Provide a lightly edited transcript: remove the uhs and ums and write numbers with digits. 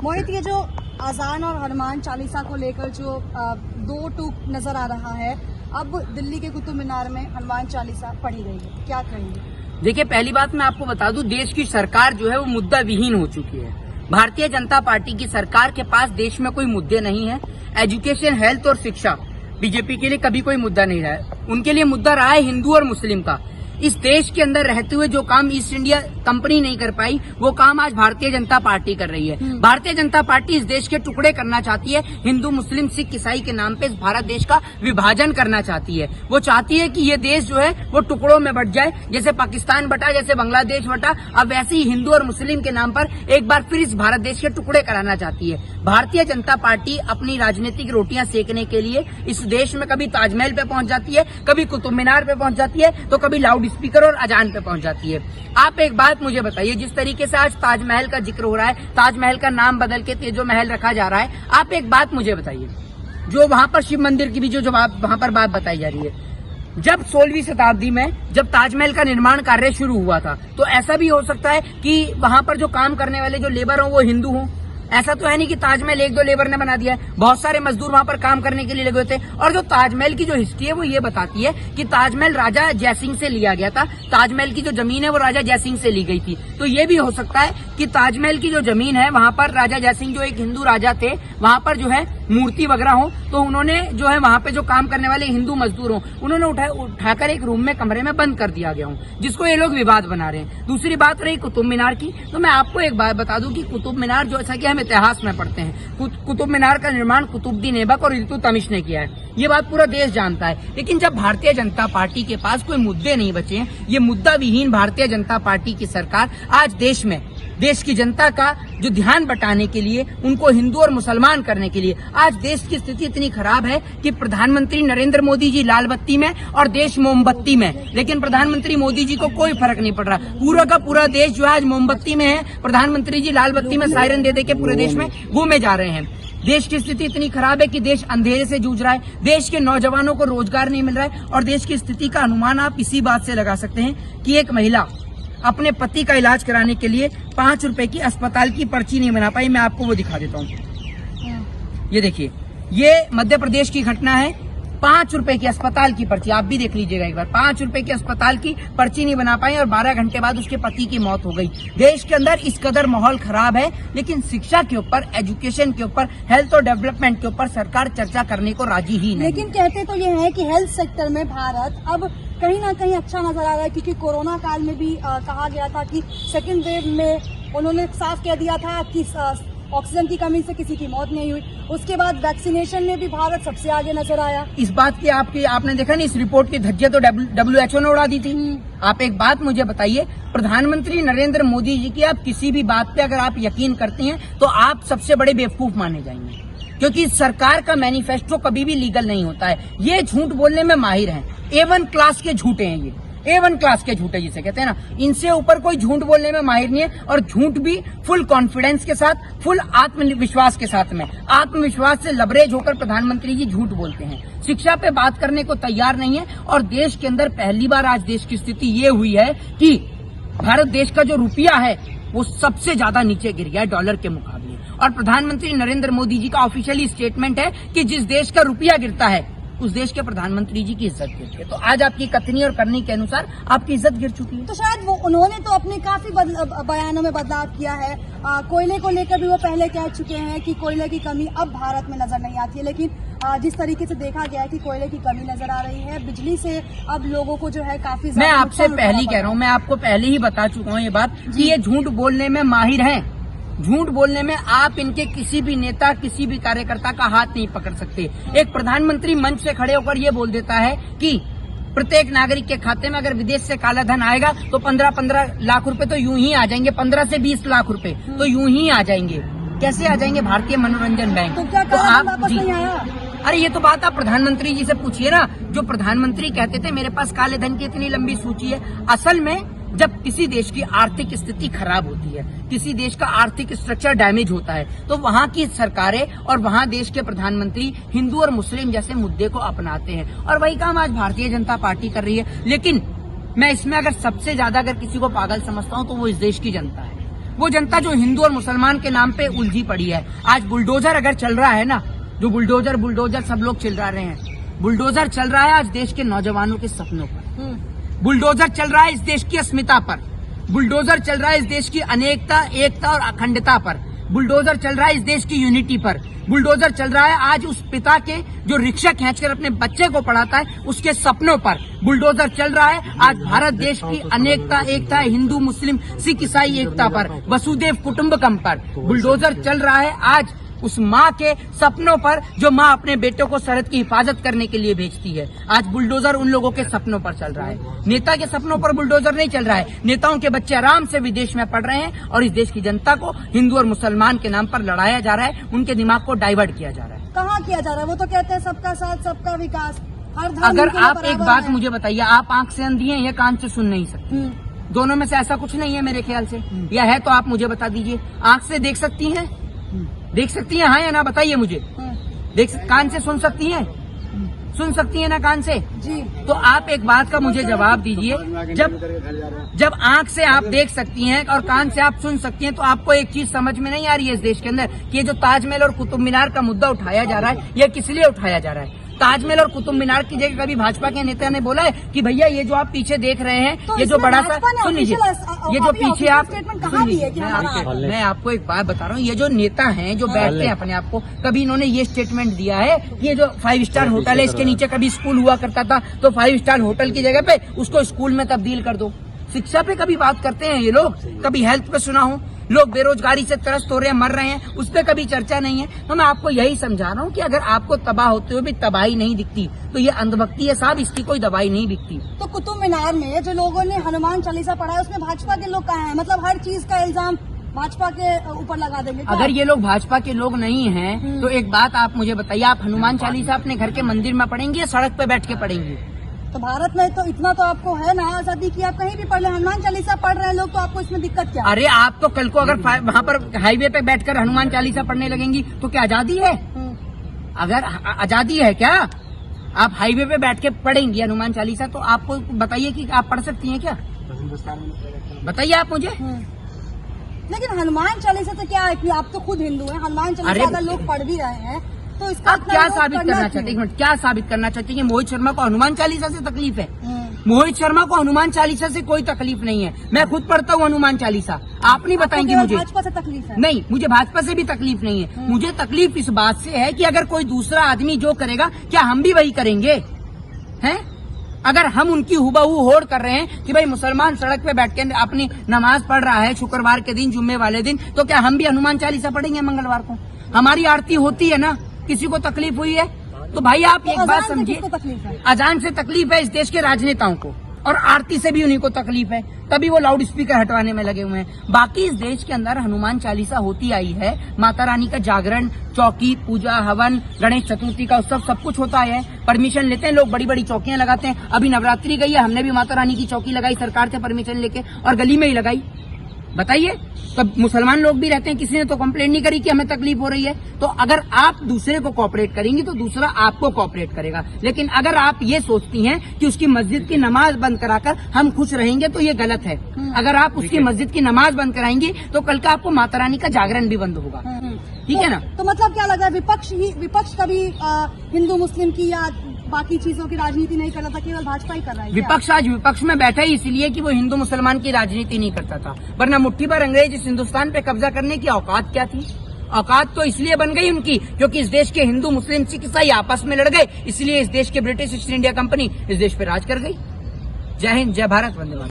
मोहित, ये जो अजान और हनुमान चालीसा को लेकर जो दो टूक नजर आ रहा है, अब दिल्ली के कुतुब मीनार में हनुमान चालीसा पढ़ी गई है, क्या कहेंगे? देखिए, पहली बात मैं आपको बता दूं, देश की सरकार जो है वो मुद्दा विहीन हो चुकी है। भारतीय जनता पार्टी की सरकार के पास देश में कोई मुद्दे नहीं है। एजुकेशन, हेल्थ और शिक्षा बीजेपी के लिए कभी कोई मुद्दा नहीं रहा है। उनके लिए मुद्दा रहा है हिंदू और मुस्लिम का। इस देश के अंदर रहते हुए जो काम ईस्ट इंडिया कंपनी नहीं कर पाई, वो काम आज भारतीय जनता पार्टी कर रही है। भारतीय जनता पार्टी इस देश के टुकड़े करना चाहती है, हिंदू मुस्लिम सिख ईसाई के नाम पे इस भारत देश का विभाजन करना चाहती है। वो चाहती है कि ये देश जो है वो टुकड़ों में बंट जाए, जैसे पाकिस्तान बटा, जैसे बांग्लादेश बटा। अब वैसे ही हिंदू और मुस्लिम के नाम पर एक बार फिर इस भारत देश के टुकड़े कराना चाहती है। भारतीय जनता पार्टी अपनी राजनीतिक रोटियां सेकने के लिए इस देश में कभी ताजमहल पे पहुंच जाती है, कभी कुतुब मीनार पे पहुंच जाती है, तो कभी लाउड स्पीकर और अजान पे पहुंच जाती है। आप एक बात मुझे बताइए, जिस तरीके से आज ताजमहल का जिक्र हो रहा है, ताजमहल का नाम बदल के तेजो महल रखा जा रहा है, आप एक बात मुझे बताइए, जो वहां पर शिव मंदिर की भी जो वहां पर बात बताई जा रही है, जब 16वीं शताब्दी में जब ताजमहल का निर्माण कार्य शुरू हुआ था, तो ऐसा भी हो सकता है कि वहां पर जो काम करने वाले जो लेबर हों वो हिंदू हों। ऐसा तो है नहीं कि ताजमहल एक दो लेबर ने बना दिया है, बहुत सारे मजदूर वहां पर काम करने के लिए लगे होते हैं। और जो ताजमहल की जो हिस्ट्री है वो ये बताती है कि ताजमहल राजा जयसिंह से लिया गया था। ताजमहल की जो जमीन है वो राजा जयसिंह से ली गई थी। तो ये भी हो सकता है कि ताजमहल की जो जमीन है वहां पर राजा जयसिंह जो एक हिंदू राजा थे, वहां पर जो है मूर्ति वगैरह हो, तो उन्होंने जो है वहां पे जो काम करने वाले हिंदू मजदूर हो, उन्होंने उठाकर एक रूम में कमरे में बंद कर दिया गया हो, जिसको ये लोग विवाद बना रहे हैं। दूसरी बात रही कुतुब मीनार की, तो मैं आपको एक बात बता दूं कि कुतुब मीनार, जैसा कि हम इतिहास में पढ़ते हैं, कुतुब मीनार का निर्माण कुतुबुद्दीन ऐबक और इल्तुतमिश ने किया है। ये बात पूरा देश जानता है। लेकिन जब भारतीय जनता पार्टी के पास कोई मुद्दे नहीं बचे हैं, ये मुद्दा विहीन भारतीय जनता पार्टी की सरकार आज देश में देश की जनता का जो ध्यान बटाने के लिए, उनको हिंदू और मुसलमान करने के लिए, आज देश की स्थिति इतनी खराब है कि प्रधानमंत्री नरेंद्र मोदी जी लाल बत्ती में और देश मोमबत्ती में, लेकिन प्रधानमंत्री मोदी जी को कोई फर्क नहीं पड़ रहा। पूरा का पूरा देश जो है आज मोमबत्ती में है, प्रधानमंत्री जी लाल बत्ती में सायरन दे के पूरे देश में घूमे जा रहे हैं। देश की स्थिति इतनी खराब है कि देश अंधेरे से जूझ रहा है, देश के नौजवानों को रोजगार नहीं मिल रहा है। और देश की स्थिति का अनुमान आप इसी बात से लगा सकते हैं कि एक महिला अपने पति का इलाज कराने के लिए 5 रुपए की अस्पताल की पर्ची नहीं बना पाई। मैं आपको वो दिखा देता हूँ। ये देखिए, ये मध्य प्रदेश की घटना है। 5 रुपए की अस्पताल की पर्ची, आप भी देख लीजिएगा एक बार। 5 रुपए की अस्पताल की पर्ची नहीं बना पाई और 12 घंटे बाद उसके पति की मौत हो गई। देश के अंदर इस कदर माहौल खराब है, लेकिन शिक्षा के ऊपर, एजुकेशन के ऊपर, हेल्थ और डेवलपमेंट के ऊपर सरकार चर्चा करने को राजी ही नहीं। लेकिन कहते तो ये है कि हेल्थ सेक्टर में भारत अब कहीं ना कहीं अच्छा नजर आ रहा है, क्योंकि कोरोना काल में भी कहा गया था कि सेकेंड वेव में उन्होंने साफ कह दिया था कि ऑक्सीजन की कमी से किसी की मौत नहीं हुई। उसके बाद वैक्सीनेशन में भी भारत सबसे आगे नजर आया। इस बात की आपने देखा नहीं, इस रिपोर्ट की धज्जियां तो WHO ने उड़ा दी थी। आप एक बात मुझे बताइए, प्रधानमंत्री नरेंद्र मोदी जी की आप किसी भी बात पे अगर आप यकीन करते हैं तो आप सबसे बड़े बेवकूफ माने जाएंगे, क्योंकि सरकार का मैनिफेस्टो कभी भी लीगल नहीं होता है। ये झूठ बोलने में माहिर हैं, A1 क्लास के झूठे हैं, ये A1 क्लास के झूठे जिसे कहते हैं ना, इनसे ऊपर कोई झूठ बोलने में माहिर नहीं है। और झूठ भी फुल कॉन्फिडेंस के साथ, फुल आत्मविश्वास के साथ में, आत्मविश्वास से लबरेज होकर प्रधानमंत्री जी झूठ बोलते हैं। शिक्षा पे बात करने को तैयार नहीं है। और देश के अंदर पहली बार आज देश की स्थिति ये हुई है कि भारत देश का जो रुपया है वो सबसे ज्यादा नीचे गिर गया है डॉलर के मुकाबले। और प्रधानमंत्री नरेंद्र मोदी जी का ऑफिशियली स्टेटमेंट है कि जिस देश का रुपया गिरता है उस देश के प्रधानमंत्री जी की इज्जत गिरती है। तो आज आपकी कथनी और करनी के अनुसार आपकी इज्जत गिर चुकी है। तो शायद वो उन्होंने तो अपने काफी बयानों में बदलाव किया है। कोयले को लेकर भी वो पहले कह चुके हैं कि कोयले की कमी अब भारत में नजर नहीं आती है, लेकिन जिस तरीके से देखा गया है कि कोयले की कमी नजर आ रही है, बिजली से अब लोगों को जो है काफी, मैं आपसे पहले कह रहा हूँ, मैं आपको पहले ही बता चुका हूँ ये बात कि ये झूठ बोलने में माहिर हैं। झूठ बोलने में आप इनके किसी भी नेता, किसी भी कार्यकर्ता का हाथ नहीं पकड़ सकते। एक प्रधानमंत्री मंच से खड़े होकर ये बोल देता है कि प्रत्येक नागरिक के खाते में अगर विदेश से काला धन आएगा तो 15-15 लाख रुपए तो यूं ही आ जाएंगे, 15 से 20 लाख रुपए तो यूं ही आ जाएंगे। कैसे आ जाएंगे? भारतीय मनोरंजन बैंक। तो क्या आप वापस नहीं आया? अरे ये तो बात आप प्रधानमंत्री जी से पूछिए ना। जो प्रधानमंत्री कहते थे मेरे पास काले धन की इतनी लंबी सूची है, असल में जब किसी देश की आर्थिक स्थिति खराब होती है, किसी देश का आर्थिक स्ट्रक्चर डैमेज होता है, तो वहाँ की सरकारें और वहाँ देश के प्रधानमंत्री हिंदू और मुस्लिम जैसे मुद्दे को अपनाते हैं। और वही काम आज भारतीय जनता पार्टी कर रही है। लेकिन मैं इसमें अगर सबसे ज्यादा अगर किसी को पागल समझता हूँ तो वो इस देश की जनता है। वो जनता जो हिंदू और मुसलमान के नाम पे उलझी पड़ी है। आज बुलडोजर अगर चल रहा है ना, जो बुलडोजर सब लोग चिल्ला रहे हैं, बुलडोजर चल रहा है आज देश के नौजवानों के सपनों पर, बुलडोजर चल रहा है इस देश की अस्मिता पर, बुलडोजर चल रहा है इस देश की अनेकता, एकता और अखंडता पर, बुलडोजर चल रहा है इस देश की यूनिटी पर, बुलडोजर चल रहा है आज उस पिता के जो रिक्शा खींचकर अपने बच्चे को पढ़ाता है उसके सपनों पर, बुलडोजर चल रहा है आज भारत देश की अनेकता, एकता, हिंदू मुस्लिम सिख ईसाई एकता पर, वसुदेव कुटुंबकम पर, बुलडोजर चल रहा है आज उस माँ के सपनों पर जो माँ अपने बेटों को सरहद की हिफाजत करने के लिए भेजती है। आज बुलडोजर उन लोगों के सपनों पर चल रहा है, नेता के सपनों पर बुलडोजर नहीं चल रहा है। नेताओं के बच्चे आराम से विदेश में पढ़ रहे हैं और इस देश की जनता को हिंदू और मुसलमान के नाम पर लड़ाया जा रहा है, उनके दिमाग को डाइवर्ट किया जा रहा है। कहाँ किया जा रहा है? वो तो कहते हैं सबका साथ सबका विकास, हर धर्म अगर के लिए आप एक बराबर बात है। मुझे बताइए, आप आंख से अंधी हैं या कान से सुन नहीं सकती? दोनों में से ऐसा कुछ नहीं है मेरे ख्याल से, या है तो आप मुझे बता दीजिए। आंख से देख सकती हैं, देख सकती हैं हाँ या ना बताइए मुझे। कान से सुन सकती हैं, सुन सकती हैं ना कान से जी। तो आप एक बात का मुझे जवाब दीजिए, जब आंख से आप देख सकती हैं और कान से आप सुन सकती हैं तो आपको एक चीज समझ में नहीं आ रही है इस देश के अंदर कि ये जो ताजमहल और कुतुब मीनार का मुद्दा उठाया जा रहा है, ये किस लिए उठाया जा रहा है? ताजमहल और कुतुब मीनार की जगह कभी भाजपा के नेता ने बोला है कि भैया ये जो आप पीछे देख रहे हैं तो ये जो बड़ा सा, सुन लीजिए, ये जो पीछे आप कहाँ भी है कि मैं आपको एक बात बता रहा हूँ, ये जो नेता हैं जो बैठते हैं अपने आप को, कभी इन्होंने ये स्टेटमेंट दिया है कि ये जो 5 स्टार होटल है इसके नीचे कभी स्कूल हुआ करता था तो 5 स्टार होटल की जगह पे उसको स्कूल में तब्दील कर दो? शिक्षा पे कभी बात करते हैं ये लोग? कभी हेल्थ पे सुना हो? लोग बेरोजगारी से त्रस्त हो रहे हैं, मर रहे हैं, उस पर कभी चर्चा नहीं है। तो मैं आपको यही समझा रहा हूँ कि अगर आपको तबाह होते हुए भी तबाही नहीं दिखती तो ये अंधभक्ति है साहब, इसकी कोई दवाई नहीं दिखती। तो कुतुब मीनार में जो लोगों ने हनुमान चालीसा पढ़ा है उसमें भाजपा के लोग कहाँ हैं? मतलब हर चीज का इल्जाम भाजपा के ऊपर लगा देंगे क्या? अगर ये लोग भाजपा के लोग नहीं हैं तो एक बात आप मुझे बताइए, आप हनुमान चालीसा अपने घर के मंदिर में पढ़ेंगे या सड़क पे बैठ के पढ़ेंगे? तो भारत में तो इतना तो आपको है ना आजादी की, आप कहीं भी पढ़ ले, हनुमान चालीसा पढ़ रहे हैं लोग, तो आपको इसमें दिक्कत क्या है? अरे आप तो कल को अगर वहाँ पर हाईवे पे बैठकर हनुमान चालीसा पढ़ने लगेंगी तो क्या आजादी है? अगर आजादी है क्या? आप हाईवे पे बैठ के पढ़ेंगी हनुमान चालीसा तो आपको बताइए कि आप पढ़ सकती हैं क्या? बताइए आप मुझे। लेकिन हनुमान चालीसा तो क्या है कि आप तो खुद हिंदू हैं, हनुमान चालीसा अगर लोग पढ़ भी रहे हैं तो इसका आप क्या साबित करना चाहते हैं? एक मिनट, क्या साबित करना चाहते हैं? मोहित शर्मा को हनुमान चालीसा से तकलीफ है? मोहित शर्मा को हनुमान चालीसा से कोई तकलीफ नहीं है, मैं खुद पढ़ता हूँ हनुमान चालीसा। आप नहीं बताएंगे मुझे? भाजपा से तकलीफ है? नहीं, मुझे भाजपा से भी तकलीफ नहीं है। मुझे तकलीफ इस बात से है कि अगर कोई दूसरा आदमी जो करेगा क्या हम भी वही करेंगे? हैं? अगर हम उनकी हुबहू होड़ कर रहे हैं कि भाई मुसलमान सड़क पे बैठ के अपनी नमाज पढ़ रहा है शुक्रवार के दिन, जुम्मे वाले दिन, तो क्या हम भी हनुमान चालीसा पढ़ेंगे मंगलवार को? हमारी आरती होती है ना, किसी को तकलीफ हुई है? तो भाई आप एक बात समझिए, अजान से तकलीफ है इस देश के राजनेताओं को और आरती से भी उन्हीं को तकलीफ है, तभी वो लाउड स्पीकर हटवाने में लगे हुए हैं। बाकी इस देश के अंदर हनुमान चालीसा होती आई है, माता रानी का जागरण, चौकी, पूजा, हवन, गणेश चतुर्थी का उत्सव सब कुछ होता है। परमिशन लेते हैं लोग, बड़ी बड़ी चौकियां लगाते हैं। अभी नवरात्रि गई है, हमने भी माता रानी की चौकी लगाई सरकार से परमिशन लेके और गली में ही लगाई। बताइए, तब मुसलमान लोग भी रहते हैं, किसी ने तो कंप्लेंट नहीं करी कि हमें तकलीफ हो रही है। तो अगर आप दूसरे को कोऑपरेट करेंगी तो दूसरा आपको कोऑपरेट करेगा। लेकिन अगर आप ये सोचती हैं कि उसकी मस्जिद की नमाज बंद कराकर हम खुश रहेंगे तो ये गलत है। अगर आप उसकी मस्जिद की नमाज बंद कराएंगी तो कल का आपको माता रानी का जागरण भी बंद होगा। ठीक है ना? तो मतलब क्या लग रहा है विपक्ष कभी हिंदू मुस्लिम की या बाकी चीजों की राजनीति नहीं कर रहा था, केवल भाजपा ही कर रहा है? विपक्ष आज विपक्ष में बैठा ही इसलिए कि वो हिंदू मुसलमान की राजनीति नहीं करता था, वरना मुट्ठी भर अंग्रेज इस हिंदुस्तान पे कब्जा करने की औकात क्या थी? औकात तो इसलिए बन गई उनकी क्योंकि इस देश के हिंदू मुस्लिम सिख ईसाई आपस में लड़ गए, इसलिए इस देश के ब्रिटिश ईस्ट इंडिया कंपनी इस देश पे राज कर गई। जय हिंद, जय भारत, वंदे मातरम।